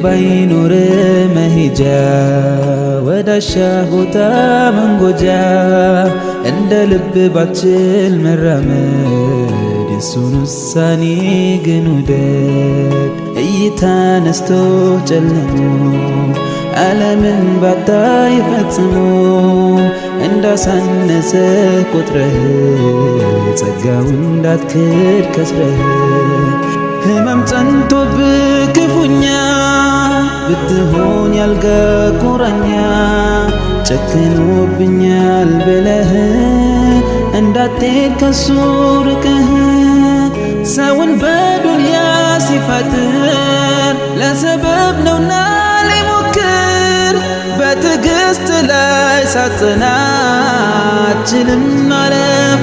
ባይኖር መሄጃ ወዳሻ ቦታ መንጎጃ እንደ ልብ ባችል መራመድ የሱን ውሳኔ ግን ውደድ። እይታ ነስቶ ጨልሞ ዓለምን ባታይ ፈጽሞ እንዳሳነሰ ቆጥረህ ጸጋው እንዳትክድ ከስረህ ህመም ጸንቶብህ ክፉኛ ብትሆን ያልጋ ቁራኛ ጨክኖብኛል ብለህ እንዳትሄድ ከሱ ርቀህ ሰውን በዱንያ ሲፈጥር ለሰበብ ነውና ሊሞክር በትዕግስት ላይ ሳትጸና አትችልም ማለፍ